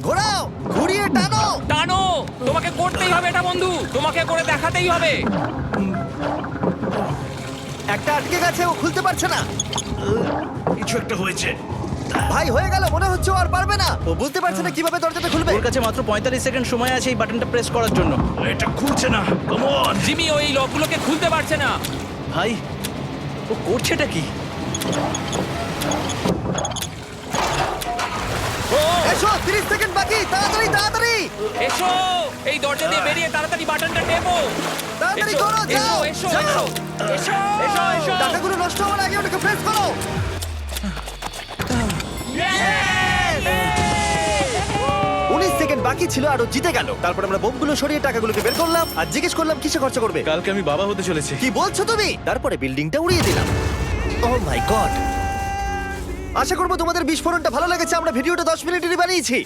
ঘোরাও, ঘুরিয়ে টানো। টানো, তোমাকে করতেই হবে এটা বন্ধু, তোমাকে করে দেখাতেই হবে। একটা আটকে গেছে, ও খুলতে পারছে না। কিছু একটা হয়েছে। ভাই হয়ে গেল, মনে হচ্ছে ও আর পারবে না। ও বুঝতে পারছে না কিভাবে দরজাটা খুলবে। ওর কাছে মাত্র 45 সেকেন্ড সময় আছে এই বাটনটা প্রেস করার জন্য। এটা খুলছে না। Come on. জিমি ওই লকগুলোকে খুলতে পারছে না। ভাই, ও করছেটা কি? ও এসো, 30 সেকেন্ড বাকি, তাড়াতাড়ি তাড়াতাড়ি। এসো, এই দরজা দিয়ে বেরিয়ে তাড়াতাড়ি বাটনটা টেপো। তাড়াতাড়ি এসো, করো, যাও এসো, যাও। এসো, এসো, এসো, এসো। টাকাগুলো নষ্ট হওয়ার আগে ওটাকে প্রেস করো। 19 সেকেন্ড বাকি ছিল আর ও জিতে গেল। তারপর আমরা বোমগুলো সরিয়ে টাকাগুলোকে বের করলাম আর জিজ্ঞেস করলাম কিসে খরচা করবে। কালকে আমি বাবা হতে চলেছি। কি বলছো তুমি? তারপরে বিল্ডিংটা উড়িয়ে দিলাম। ও মাই গড। আশা করবো তোমাদের বিস্ফোরণটা ভালো লেগেছে। আমরা ভিডিওটা 10 মিনিটেরই বানিয়েছি।